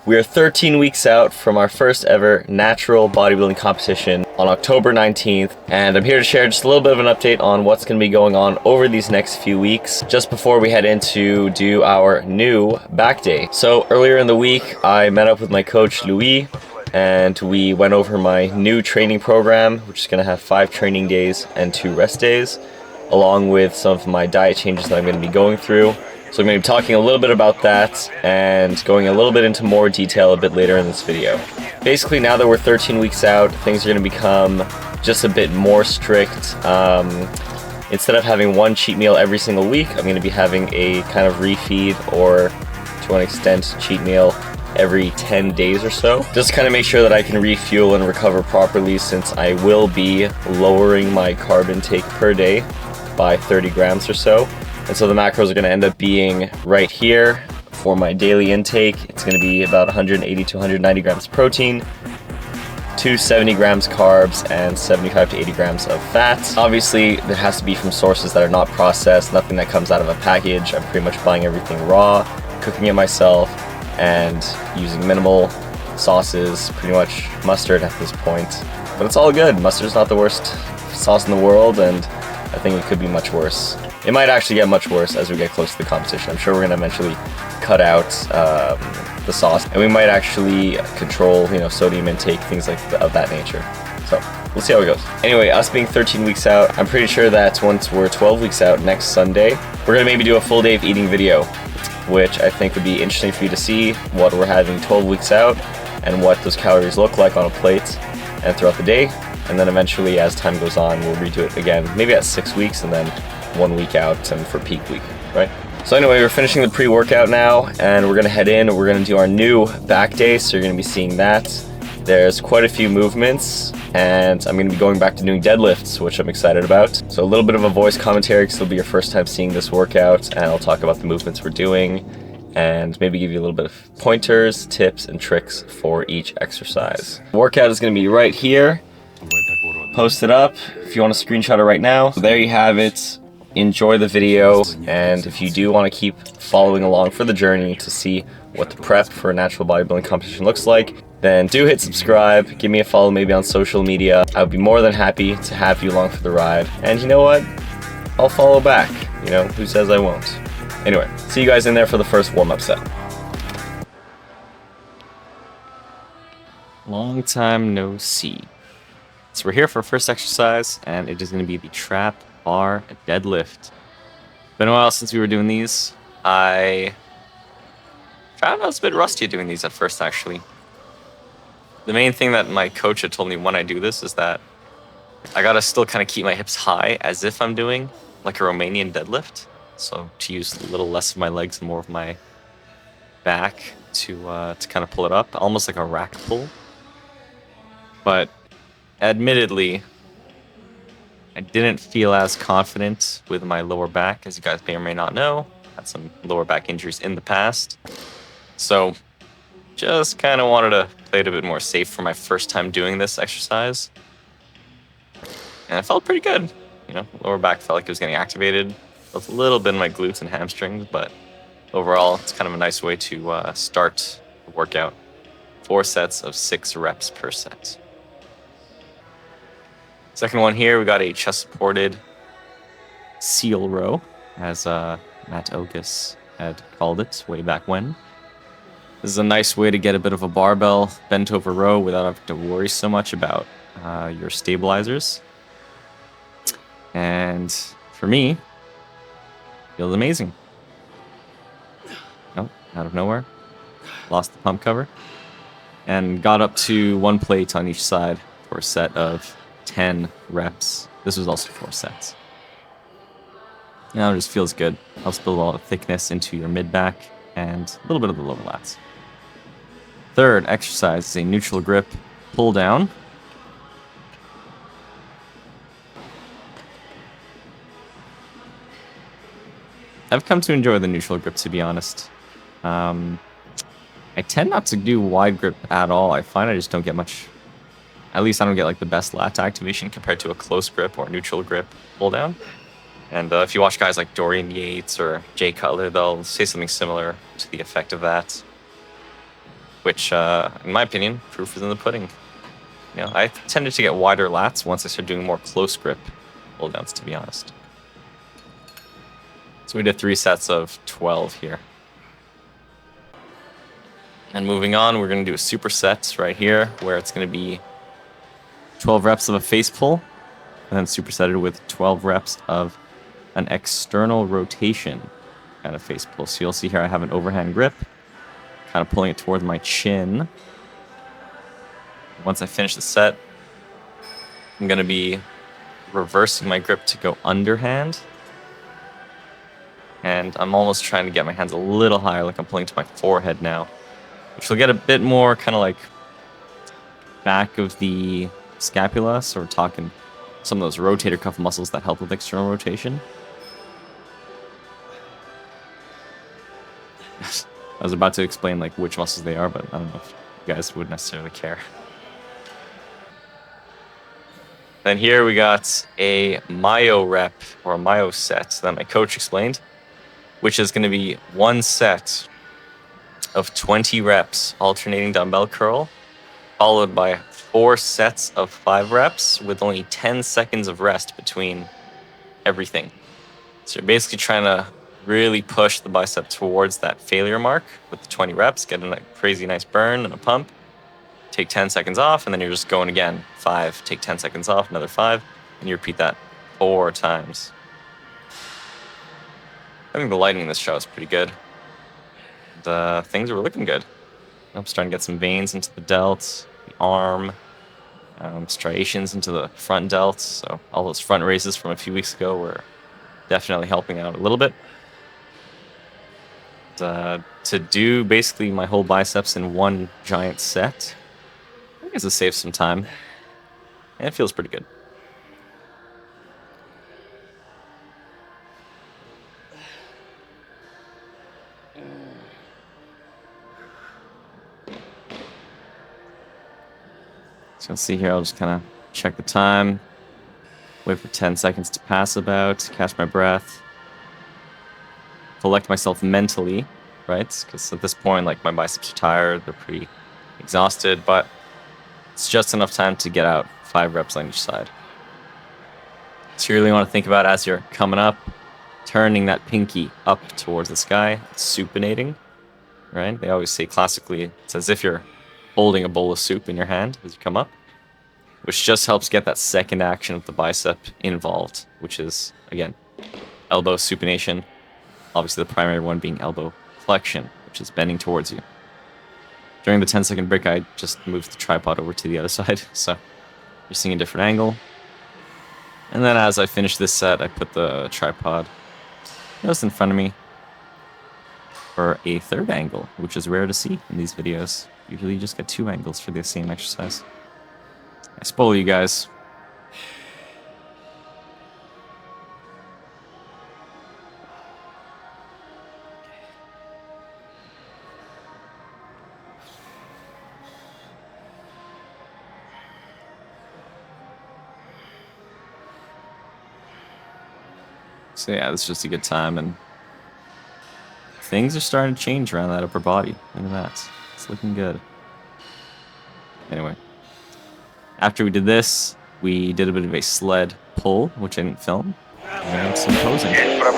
We are 13 weeks out from our first ever natural bodybuilding competition on October 19th, and I'm here to share just a little bit of an update on what's going to be going on over these next few weeks, just before we head in to do our new back day. So earlier in the week, I met up with my coach Louis, and we went over my new training program, which is going to have 5 training days and 2 rest days, along with some of my diet changes that I'm going to be going through. So I'm going to be talking a little bit about that and going a little bit into more detail a bit later in this video. Basically, now that we're 13 weeks out, things are going to become just a bit more strict. Instead of having one cheat meal every single week, I'm going to be having a kind of refeed or, to an extent, cheat meal every 10 days or so. Just to kind of make sure that I can refuel and recover properly, since I will be lowering my carb intake per day by 30 grams or so. And so the macros are going to end up being right here for my daily intake. It's going to be about 180 to 190 grams protein, 270 grams carbs, and 75 to 80 grams of fat. Obviously, it has to be from sources that are not processed, nothing that comes out of a package. I'm pretty much buying everything raw, cooking it myself, and using minimal sauces, pretty much mustard at this point. But it's all good. Mustard's not the worst sauce in the world, and I think it could be much worse. It might actually get much worse as we get close to the competition. I'm sure we're going to eventually cut out the sauce, and we might actually control, sodium intake, things of that nature. So we'll see how it goes. Anyway, us being 13 weeks out, I'm pretty sure that once we're 12 weeks out next Sunday, we're going to maybe do a full day of eating video, which I think would be interesting for you to see what we're having 12 weeks out and what those calories look like on a plate and throughout the day. And then eventually, as time goes on, we'll redo it again, maybe at 6 weeks and then 1 week out and for peak week, right? So anyway, we're finishing the pre-workout now, and we're gonna head in. We're gonna do our new back day, so you're gonna be seeing that. There's quite a few movements, and I'm gonna be going back to doing deadlifts, which I'm excited about. So a little bit of a voice commentary, because it'll be your first time seeing this workout, and I'll talk about the movements we're doing, and maybe give you a little bit of pointers, tips, and tricks for each exercise. The workout is gonna be right here. Post it up if you want to screenshot it right now. So there you have it. Enjoy the video, and if you do want to keep following along for the journey to see what the prep for a natural bodybuilding competition looks like, then do hit subscribe, give me a follow maybe on social media. I would be more than happy to have you along for the ride. And you know what? I'll follow back. Who says I won't? Anyway, see you guys in there for the first warm-up set. Long time no see. So we're here for our first exercise, and it is going to be the trap bar deadlift. Been a while since we were doing these. I found I was a bit rusty at doing these at first, actually. The main thing that my coach had told me when I do this is that I gotta still kind of keep my hips high as if I'm doing like a Romanian deadlift. So to use a little less of my legs and more of my back to kind of pull it up, almost like a rack pull. But admittedly, I didn't feel as confident with my lower back, as you guys may or may not know. Had some lower back injuries in the past. So just kind of wanted to play it a bit more safe for my first time doing this exercise. And it felt pretty good. Lower back felt like it was getting activated. Felt a little bit in my glutes and hamstrings, but overall, it's kind of a nice way to start the workout. 4 sets of 6 reps per set. Second one here, we got a chest-supported seal row, as Matt Ogus had called it way back when. This is a nice way to get a bit of a barbell bent over row without having to worry so much about your stabilizers. And for me, feels amazing. Nope, out of nowhere. Lost the pump cover. And got up to 1 plate on each side for a set of 10 reps. This was also 4 sets. It just feels good. Helps build a lot of thickness into your mid-back and a little bit of the lower lats. Third exercise is a neutral grip pull down. I've come to enjoy the neutral grip, to be honest. I tend not to do wide grip at all. I find I just don't get much. At least I don't get like the best lat activation compared to a close grip or neutral grip pull down. And if you watch guys like Dorian Yates or Jay Cutler, they'll say something similar to the effect of that. which, in my opinion, proof is in the pudding. You know, I tended to get wider lats once I started doing more close grip pull downs, to be honest. So we did 3 sets of 12 here. And moving on, we're going to do a superset right here, where it's going to be 12 reps of a face pull, and then supersetted with 12 reps of an external rotation kind of face pull. So you'll see here I have an overhand grip, kind of pulling it towards my chin. Once I finish the set, I'm going to be reversing my grip to go underhand. And I'm almost trying to get my hands a little higher, like I'm pulling to my forehead now, which will get a bit more kind of like back of the scapula. So we're talking some of those rotator cuff muscles that help with external rotation. I was about to explain like which muscles they are, but I don't know if you guys would necessarily care. Then here we got a myo rep or a myo set that my coach explained, which is going to be 1 set of 20 reps alternating dumbbell curl, followed by 4 sets of 5 reps with only 10 seconds of rest between everything. So you're basically trying to really push the bicep towards that failure mark with the 20 reps, get a crazy nice burn and a pump. Take 10 seconds off, and then you're just going again. 5, take 10 seconds off, another 5, and you repeat that 4 times. I think the lighting in this shot is pretty good. Things are looking good. I'm starting to get some veins into the delts, the arm, striations into the front delts. So all those front raises from a few weeks ago were definitely helping out a little bit. To do basically my whole biceps in one giant set, I guess it saves some time, and it feels pretty good. So you'll see here, I'll just kind of check the time, wait for 10 seconds to pass about, catch my breath, collect myself mentally, right? Because at this point, like, my biceps are tired, they're pretty exhausted, but it's just enough time to get out 5 reps on each side. So you really want to think about, as you're coming up, turning that pinky up towards the sky, supinating, right? They always say classically, it's as if you're holding a bowl of soup in your hand as you come up, which just helps get that second action of the bicep involved, which is, again, elbow supination, obviously the primary one being elbow flexion, which is bending towards you. During the 10-second break, I just moved the tripod over to the other side, so you're seeing a different angle. And then as I finish this set, I put the tripod just in front of me for a third angle, which is rare to see in these videos. Usually you just get 2 angles for the same exercise. I spoil you guys. So yeah, this is just a good time, and things are starting to change around that upper body. Look at that. It's looking good. Anyway, after we did this, we did a bit of a sled pull, which I didn't film, and some posing. Enjoy.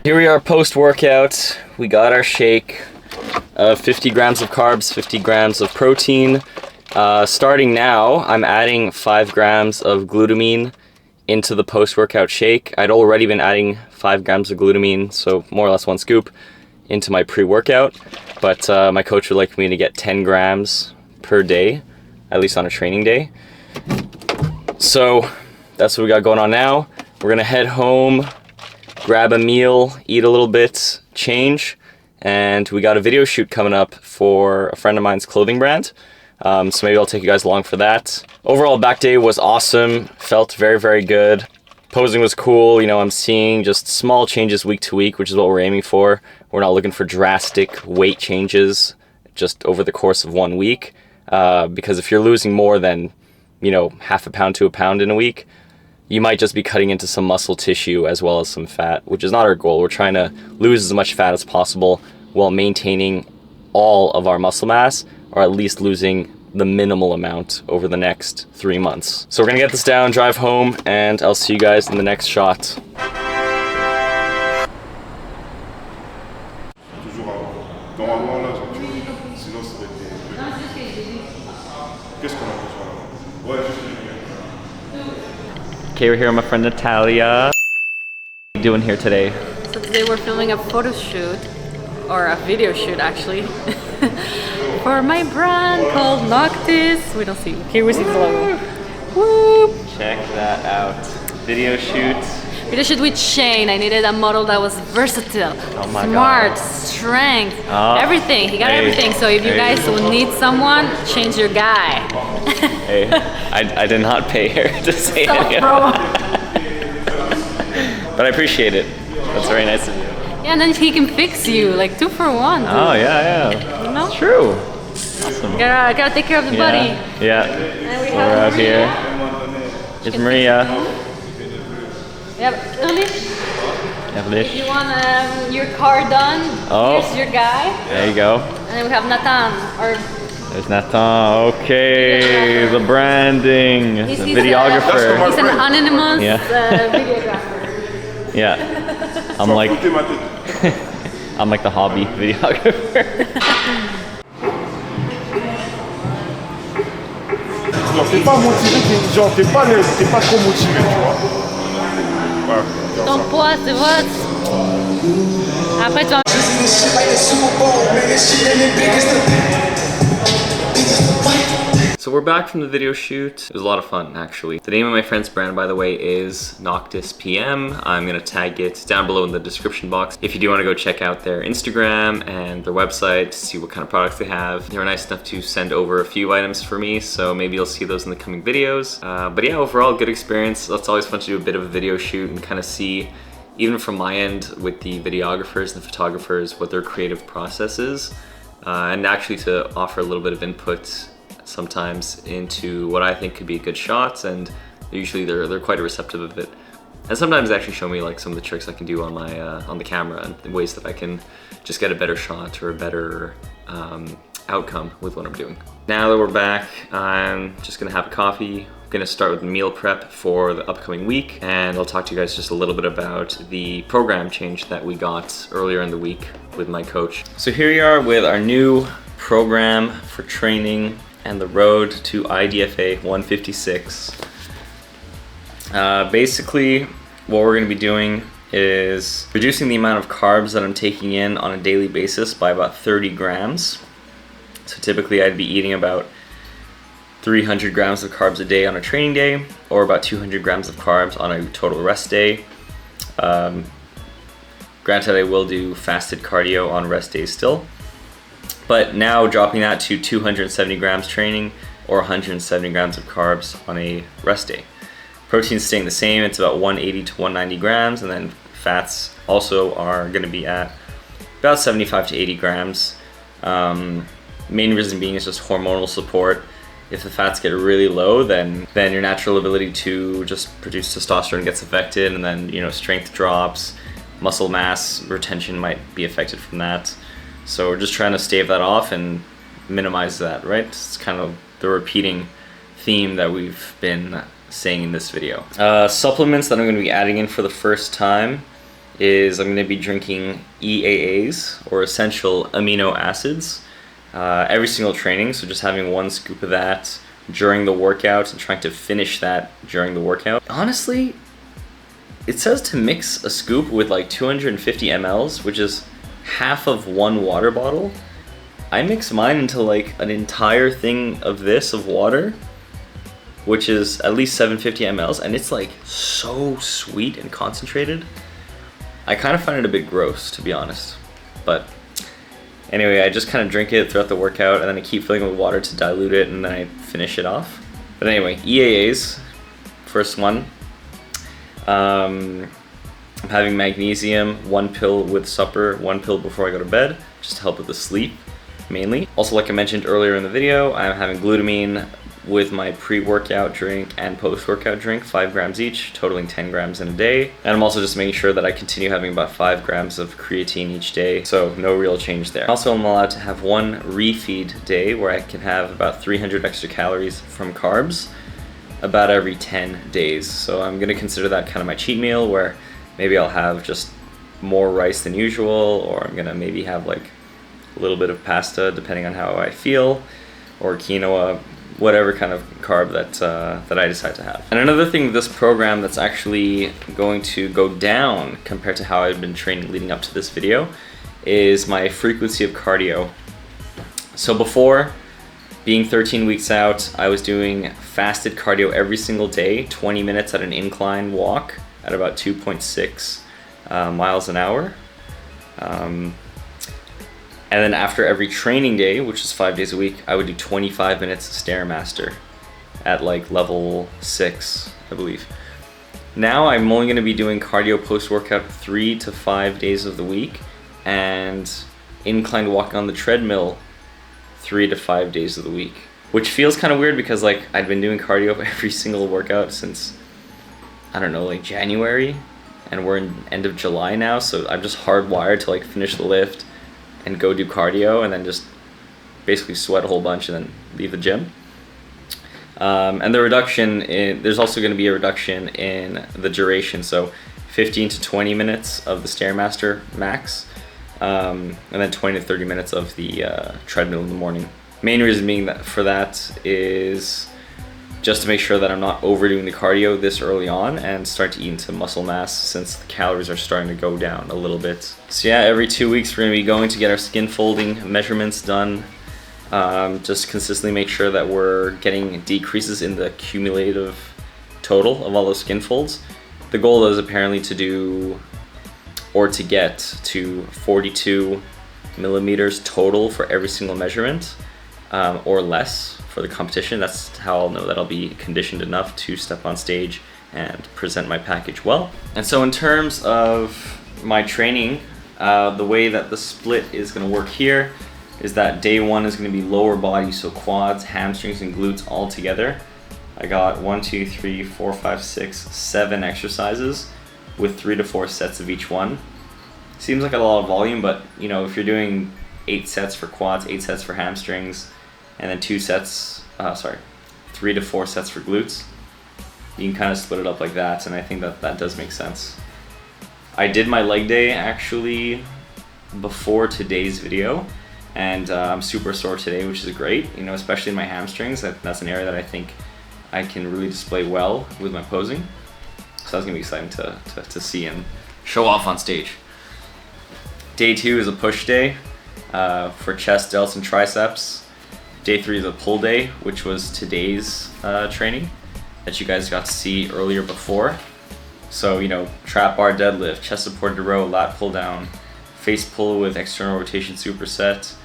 Here we are post-workout. We got our shake of 50 grams of carbs, 50 grams of protein. Starting now, I'm adding 5 grams of glutamine into the post-workout shake. I'd already been adding 5 grams of glutamine, so more or less 1 scoop, into my pre-workout. But my coach would like me to get 10 grams per day, at least on a training day. So that's what we got going on now. We're gonna head home, grab a meal, eat a little bit, change, and we got a video shoot coming up for a friend of mine's clothing brand. So maybe I'll take you guys along for that. Overall, back day was awesome. Felt very, very good. Posing was cool. You know, I'm seeing just small changes week to week, which is what we're aiming for. We're not looking for drastic weight changes just over the course of 1 week. Because if you're losing more than, you know, half a pound to a pound in a week, you might just be cutting into some muscle tissue as well as some fat, which is not our goal. We're trying to lose as much fat as possible while maintaining all of our muscle mass, or at least losing the minimal amount over the next 3 months. So we're gonna get this down, drive home, and I'll see you guys in the next shot. Okay, we're here with my friend Natalia. What are you doing here today? So today we're filming a photo shoot, or a video shoot actually, for my brand called NOCTIS. We don't see, here we see the logo. Woo! Check that out. Video shoot. Video shoot with Shayne. I needed a model that was versatile, smart, strength, everything. He got everything. So if you guys will need someone, change your guy. Hey, I did not pay her to say anything. But I appreciate it. That's very nice of you. Yeah, and then he can fix you, like 2 for 1. Dude. Oh, yeah. You know? It's true. Awesome. Gotta take care of the body. Yeah. And we We're out here. Here's Maria. Yep, If you want your car done, here's your guy. There you go. And then we have Nathan, There's Nathan. Okay, the branding, the videographer. He's an anonymous videographer. Yeah. I'm like the hobby videographer. Genre t'es pas motivé, t'es pas trop motivé, tu vois. Voilà. Ton poids, tu vois. Après tu vas... So we're back from the video shoot. It was a lot of fun, actually. The name of my friend's brand, by the way, is NOCTIS PM. I'm gonna tag it down below in the description box if you do want to go check out their Instagram and their website to see what kind of products they have. They were nice enough to send over a few items for me, so maybe you'll see those in the coming videos. But yeah, overall, good experience. It's always fun to do a bit of a video shoot and kind of see, even from my end with the videographers and the photographers, what their creative process is. And actually to offer a little bit of input sometimes into what I think could be good shots, and usually they're quite receptive of it. And sometimes they actually show me like some of the tricks I can do on my on the camera and the ways that I can just get a better shot or a better outcome with what I'm doing. Now that we're back, I'm just gonna have a coffee. I'm gonna start with meal prep for the upcoming week, and I'll talk to you guys just a little bit about the program change that we got earlier in the week with my coach. So here we are with our new program for training and the road to IDFA 156. Basically, what we're gonna be doing is reducing the amount of carbs that I'm taking in on a daily basis by about 30 grams. So typically I'd be eating about 300 grams of carbs a day on a training day, or about 200 grams of carbs on a total rest day. Granted, I will do fasted cardio on rest days still, but now dropping that to 270 grams training or 170 grams of carbs on a rest day. Protein's staying the same, it's about 180 to 190 grams, and then fats also are gonna be at about 75 to 80 grams. Main reason being is just hormonal support. If the fats get really low, then your natural ability to just produce testosterone gets affected, and then, you know, strength drops, muscle mass retention might be affected from that. So we're just trying to stave that off and minimize that, right? It's kind of the repeating theme that we've been saying in this video. Supplements that I'm going to be adding in for the first time is I'm going to be drinking EAAs, or essential amino acids, every single training. So just having 1 scoop of that during the workout and trying to finish that during the workout. Honestly, it says to mix a scoop with like 250 mLs, which is half of 1 water bottle. I mix mine into like an entire thing of this, of water, which is at least 750 mLs, and it's like so sweet and concentrated. I kind of find it a bit gross, to be honest. But anyway, I just kind of drink it throughout the workout, and then I keep filling it with water to dilute it, and then I finish it off. But anyway, EAAs, first one. I'm having magnesium, 1 pill with supper, 1 pill before I go to bed, just to help with the sleep, mainly. Also, like I mentioned earlier in the video, I'm having glutamine with my pre-workout drink and post-workout drink, 5 grams each, totaling 10 grams in a day. And I'm also just making sure that I continue having about 5 grams of creatine each day, so no real change there. Also, I'm allowed to have 1 refeed day where I can have about 300 extra calories from carbs about every 10 days. So I'm gonna consider that kind of my cheat meal, where maybe I'll have just more rice than usual, or I'm gonna maybe have like a little bit of pasta depending on how I feel, or quinoa, whatever kind of carb that I decide to have. And another thing with this program that's actually going to go down compared to how I've been training leading up to this video is my frequency of cardio. So before, being 13 weeks out, I was doing fasted cardio every single day, 20 minutes at an incline walk at about 2.6 miles an hour. And then after every training day, which is 5 days a week, I would do 25 minutes Stairmaster at like level 6, I believe. Now I'm only going to be doing cardio post-workout 3 to 5 days of the week, and inclined walking on the treadmill 3 to 5 days of the week. Which feels kind of weird because like I've been doing cardio every single workout since, I don't know, like January, and we're in end of July now, so I'm just hardwired to like finish the lift and go do cardio and then just basically sweat a whole bunch and then leave the gym. And the reduction, there's also going to be a reduction in the duration, so 15 to 20 minutes of the Stairmaster max, and then 20 to 30 minutes of the treadmill in the morning. Main reason being that for that is just to make sure that I'm not overdoing the cardio this early on and start to eat into muscle mass, since the calories are starting to go down a little bit. So yeah, every 2 weeks we're going to be going to get our skin folding measurements done. Just consistently make sure that we're getting decreases in the cumulative total of all those skin folds. The goal is apparently to do, or to get to 42 millimeters total for every single measurement, or less for the competition. That's how I'll know that I'll be conditioned enough to step on stage and present my package well. And so in terms of my training, the way that the split is going to work here is that day 1 is going to be lower body, so quads, hamstrings, and glutes all together. I got 1, 2, 3, 4, 5, 6, 7 exercises with 3 to 4 sets of each one. Seems like a lot of volume, but you know, if you're doing 8 sets for quads, 8 sets for hamstrings, and then 3 to 4 sets for glutes, you can kind of split it up like that, and I think that that does make sense. I did my leg day actually before today's video, and I'm super sore today, which is great, you know, especially in my hamstrings. That's an area that I think I can really display well with my posing. So that's gonna be exciting to see and show off on stage. Day 2 is a push day for chest, delts, and triceps. Day 3 is a pull day, which was today's training that you guys got to see earlier before. So, you know, trap bar deadlift, chest supported row, lat pull down, face pull with external rotation superset,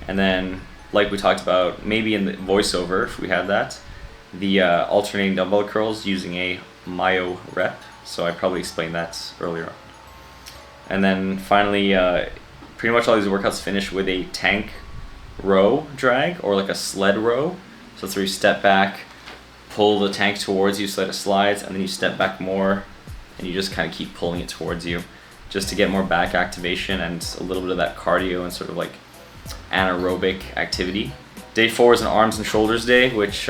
and then, like we talked about, maybe in the voiceover, if we had that, the alternating dumbbell curls using a myo rep. So I probably explained that earlier on. And then finally, pretty much all these workouts finish with a tank row drag, or like a sled row. So that's where you step back, pull the tank towards you so that it slides, and then you step back more, and you just kind of keep pulling it towards you, just to get more back activation and a little bit of that cardio and sort of like anaerobic activity. Day 4 is an arms and shoulders day, which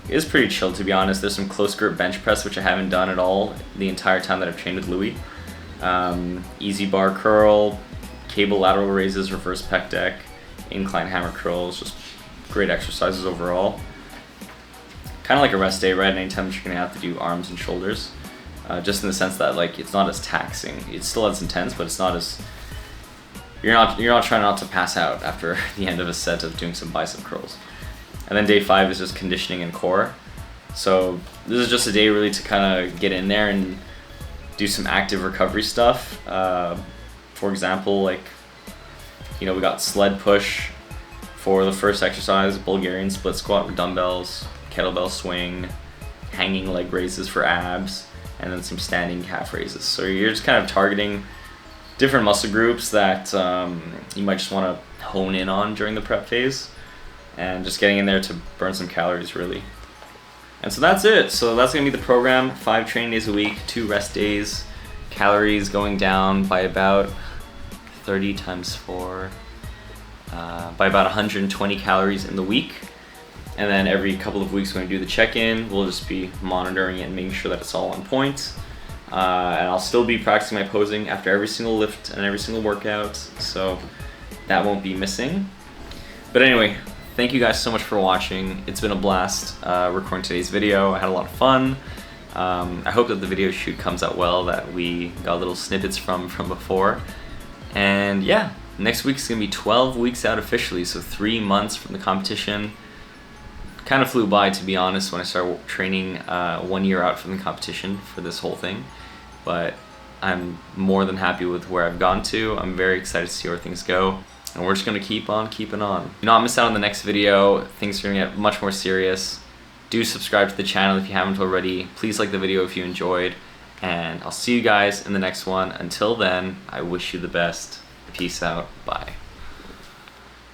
is pretty chill, to be honest. There's some close grip bench press, which I haven't done at all the entire time that I've trained with Louis. easy bar curl, cable lateral raises, reverse pec deck, incline hammer curls, just great exercises overall. Kind of like a rest day, right? Anytime you're gonna have to do arms and shoulders, just in the sense that like it's not as taxing. It's still as intense, but it's not as you're not trying not to pass out after the end of a set of doing some bicep curls. And then day 5 is just conditioning and core. So this is just a day really to kind of get in there and do some active recovery stuff. For example, like, you know, we got sled push for the first exercise, Bulgarian split squat with dumbbells, kettlebell swing, hanging leg raises for abs, and then some standing calf raises. So you're just kind of targeting different muscle groups that you might just want to hone in on during the prep phase, and just getting in there to burn some calories really. And so that's it. So that's gonna be the program: 5 training days a week, 2 rest days, calories going down by about 30 times 4, by about 120 calories in the week. And then every couple of weeks when we do the check-in, we'll just be monitoring it and making sure that it's all on point. And I'll still be practicing my posing after every single lift and every single workout, so that won't be missing. But anyway, thank you guys so much for watching. It's been a blast recording today's video. I had a lot of fun. I hope that the video shoot comes out well, that we got little snippets from before. And yeah, next week's gonna be 12 weeks out officially, so 3 months from the competition. Kind of flew by, to be honest, when I started training 1 year out from the competition for this whole thing. But I'm more than happy with where I've gone to. I'm very excited to see where things go. And we're just gonna keep on keeping on. Do not miss out on the next video. Things are gonna get much more serious. Do subscribe to the channel if you haven't already. Please like the video if you enjoyed. And I'll see you guys in the next one. Until then, I wish you the best. Peace out. Bye.